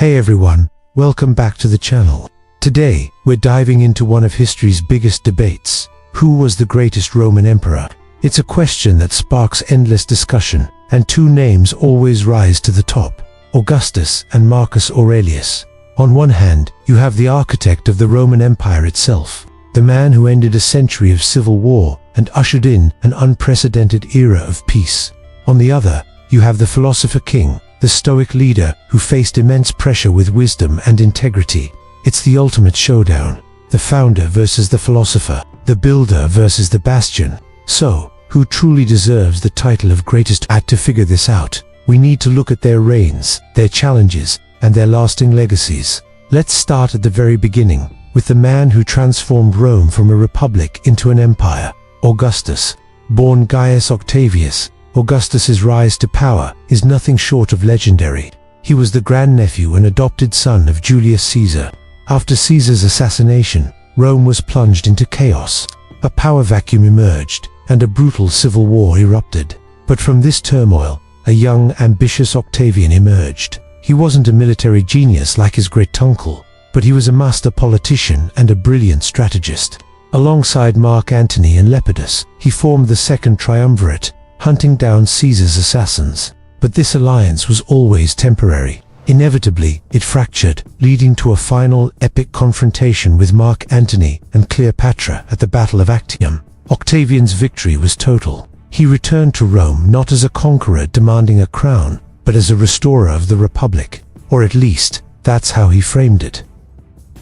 Hey everyone, welcome back to the channel. Today, we're diving into one of history's biggest debates. Who was the greatest Roman emperor? It's a question that sparks endless discussion, and two names always rise to the top: Augustus and Marcus Aurelius. On one hand, you have the architect of the Roman Empire itself, the man who ended a century of civil war and ushered in an unprecedented era of peace. On the other, you have the philosopher King, the Stoic leader who faced immense pressure with wisdom and integrity. It's the ultimate showdown, the founder versus the philosopher, the builder versus the bastion. So, who truly deserves the title of greatest? To figure this out, we need to look at their reigns, their challenges, and their lasting legacies. Let's start at the very beginning, with the man who transformed Rome from a republic into an empire, Augustus. Born Gaius Octavius, Augustus's rise to power is nothing short of legendary. He was the grandnephew and adopted son of Julius Caesar. After Caesar's assassination, Rome was plunged into chaos. A power vacuum emerged, and a brutal civil war erupted. But from this turmoil, a young, ambitious Octavian emerged. He wasn't a military genius like his great-uncle, but he was a master politician and a brilliant strategist. Alongside Mark Antony and Lepidus, he formed the Second Triumvirate, hunting down Caesar's assassins. But this alliance was always temporary. Inevitably, it fractured, leading to a final, epic confrontation with Mark Antony and Cleopatra at the Battle of Actium. Octavian's victory was total. He returned to Rome not as a conqueror demanding a crown, but as a restorer of the Republic. Or at least, that's how he framed it.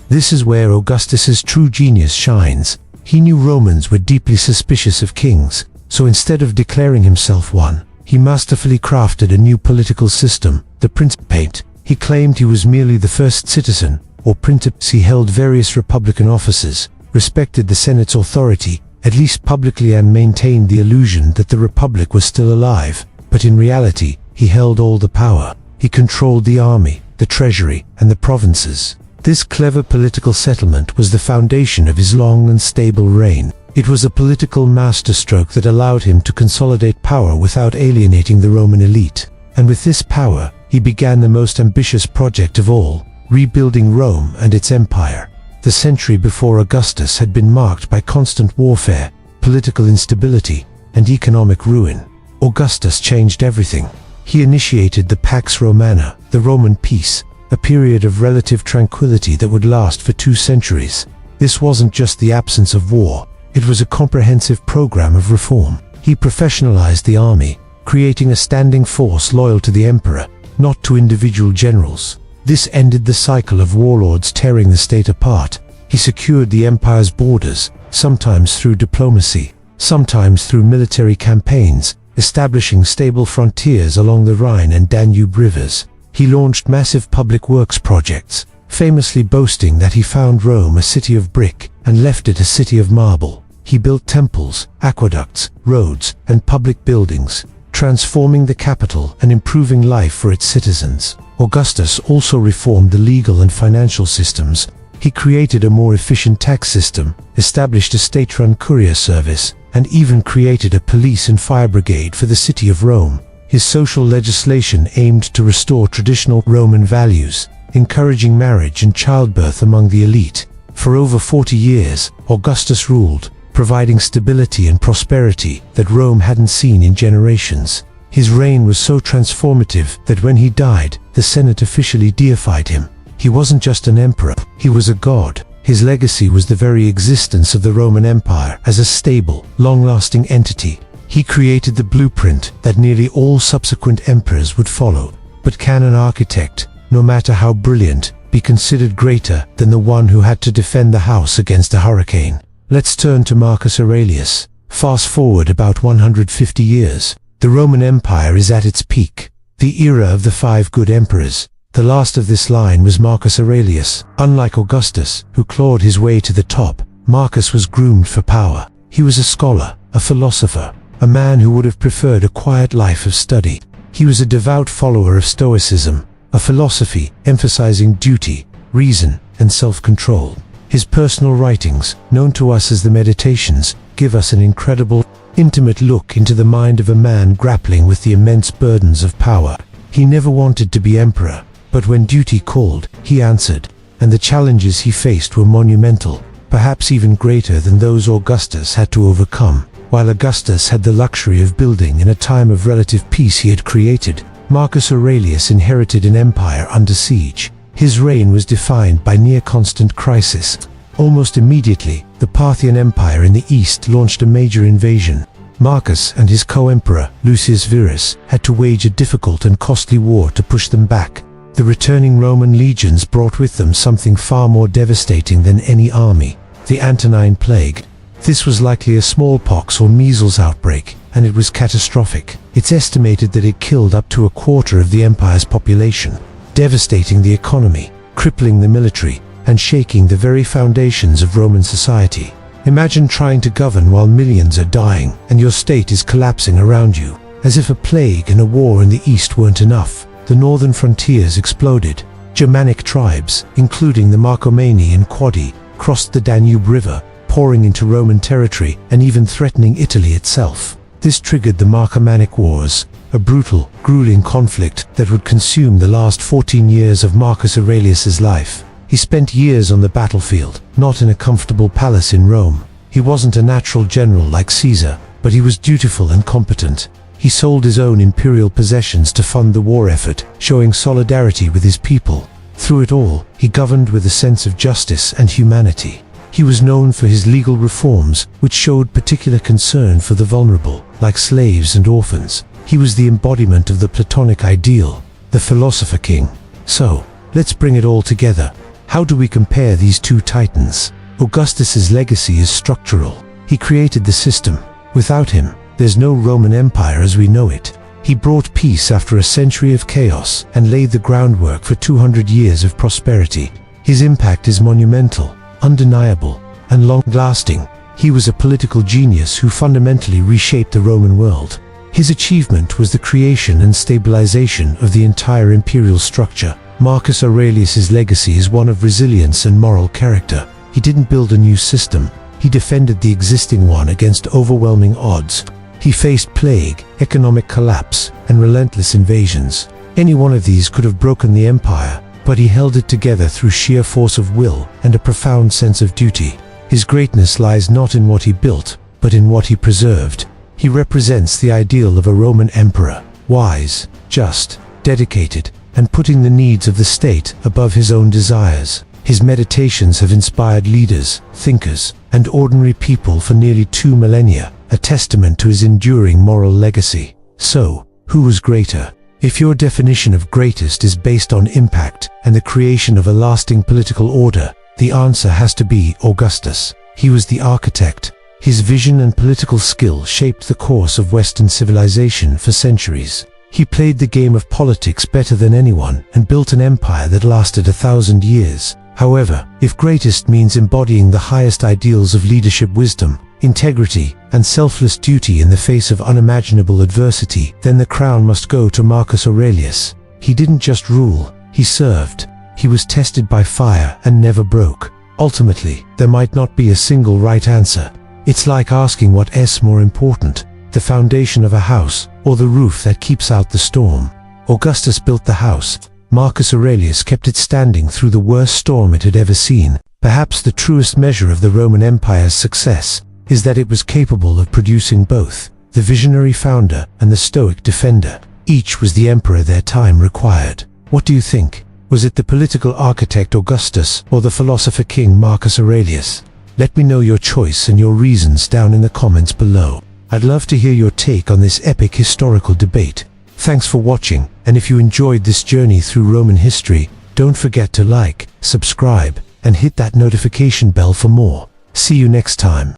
This is where Augustus's true genius shines. He knew Romans were deeply suspicious of kings, so instead of declaring himself one, he masterfully crafted a new political system, the Principate. He claimed he was merely the first citizen, or Principate. He held various republican offices, respected the Senate's authority, at least publicly, and maintained the illusion that the Republic was still alive. But in reality, he held all the power. He controlled the army, the treasury, and the provinces. This clever political settlement was the foundation of his long and stable reign. It was a political masterstroke that allowed him to consolidate power without alienating the Roman elite. And with this power, he began the most ambitious project of all, rebuilding Rome and its empire. The century before Augustus had been marked by constant warfare, political instability, and economic ruin. Augustus changed everything. He initiated the Pax Romana, the Roman peace, a period of relative tranquility that would last for 2 centuries. This wasn't just the absence of war. It was a comprehensive program of reform. He professionalized the army, creating a standing force loyal to the emperor, not to individual generals. This ended the cycle of warlords tearing the state apart. He secured the empire's borders, sometimes through diplomacy, sometimes through military campaigns, establishing stable frontiers along the Rhine and Danube rivers. He launched massive public works projects, famously boasting that he found Rome a city of brick and left it a city of marble. He built temples, aqueducts, roads, and public buildings, transforming the capital and improving life for its citizens. Augustus also reformed the legal and financial systems. He created a more efficient tax system, established a state-run courier service, and even created a police and fire brigade for the city of Rome. His social legislation aimed to restore traditional Roman values, encouraging marriage and childbirth among the elite. For over 40 years, Augustus ruled, providing stability and prosperity that Rome hadn't seen in generations. His reign was so transformative that when he died, the Senate officially deified him. He wasn't just an emperor, he was a god. His legacy was the very existence of the Roman Empire as a stable, long-lasting entity. He created the blueprint that nearly all subsequent emperors would follow. But can an architect, no matter how brilliant, be considered greater than the one who had to defend the house against a hurricane? Let's turn to Marcus Aurelius. Fast forward about 150 years. The Roman Empire is at its peak, the era of the 5 good emperors. The last of this line was Marcus Aurelius. Unlike Augustus, who clawed his way to the top, Marcus was groomed for power. He was a scholar, a philosopher, a man who would have preferred a quiet life of study. He was a devout follower of Stoicism, a philosophy emphasizing duty, reason, and self-control. His personal writings, known to us as the Meditations, give us an incredible, intimate look into the mind of a man grappling with the immense burdens of power. He never wanted to be emperor. But when duty called, he answered, and the challenges he faced were monumental, perhaps even greater than those Augustus had to overcome. While Augustus had the luxury of building in a time of relative peace he had created, Marcus Aurelius inherited an empire under siege. His reign was defined by near-constant crisis. Almost immediately, the Parthian Empire in the east launched a major invasion. Marcus and his co-emperor, Lucius Verus, had to wage a difficult and costly war to push them back. The returning Roman legions brought with them something far more devastating than any army: the Antonine Plague. This was likely a smallpox or measles outbreak, and it was catastrophic. It's estimated that it killed up to a quarter of the empire's population, devastating the economy, crippling the military, and shaking the very foundations of Roman society. Imagine trying to govern while millions are dying and your state is collapsing around you. As if a plague and a war in the east weren't enough, the northern frontiers exploded. Germanic tribes, including the Marcomanni and Quadi, crossed the Danube River, pouring into Roman territory and even threatening Italy itself. This triggered the Marcomannic Wars, a brutal, grueling conflict that would consume the last 14 years of Marcus Aurelius's life. He spent years on the battlefield, not in a comfortable palace in Rome. He wasn't a natural general like Caesar, but he was dutiful and competent. He sold his own imperial possessions to fund the war effort, showing solidarity with his people. Through it all, he governed with a sense of justice and humanity. He was known for his legal reforms, which showed particular concern for the vulnerable, like slaves and orphans. He was the embodiment of the Platonic ideal, the Philosopher King. So, let's bring it all together. How do we compare these two titans? Augustus's legacy is structural. He created the system. Without him, there's no Roman Empire as we know it. He brought peace after a century of chaos and laid the groundwork for 200 years of prosperity. His impact is monumental, undeniable, and long-lasting. He was a political genius who fundamentally reshaped the Roman world. His achievement was the creation and stabilization of the entire imperial structure. Marcus Aurelius's legacy is one of resilience and moral character. He didn't build a new system. He defended the existing one against overwhelming odds. He faced plague, economic collapse, and relentless invasions. Any one of these could have broken the empire, but he held it together through sheer force of will and a profound sense of duty. His greatness lies not in what he built, but in what he preserved. He represents the ideal of a Roman emperor, wise, just, dedicated, and putting the needs of the state above his own desires. His meditations have inspired leaders, thinkers, and ordinary people for nearly 2 millennia, a testament to his enduring moral legacy. So, who was greater? If your definition of greatest is based on impact and the creation of a lasting political order, the answer has to be Augustus. He was the architect. His vision and political skill shaped the course of Western civilization for centuries. He played the game of politics better than anyone and built an empire that lasted 1,000 years. However, if greatest means embodying the highest ideals of leadership wisdom, integrity, and selfless duty in the face of unimaginable adversity, then the crown must go to Marcus Aurelius. He didn't just rule, he served. He was tested by fire and never broke. Ultimately, there might not be a single right answer. It's like asking what is more important, the foundation of a house or the roof that keeps out the storm. Augustus built the house. Marcus Aurelius kept it standing through the worst storm it had ever seen. Perhaps the truest measure of the Roman Empire's success is that it was capable of producing both, the visionary founder and the stoic defender. Each was the emperor their time required. What do you think? Was it the political architect Augustus or the philosopher king Marcus Aurelius? Let me know your choice and your reasons down in the comments below. I'd love to hear your take on this epic historical debate. Thanks for watching, and if you enjoyed this journey through Roman history, don't forget to like, subscribe, and hit that notification bell for more. See you next time.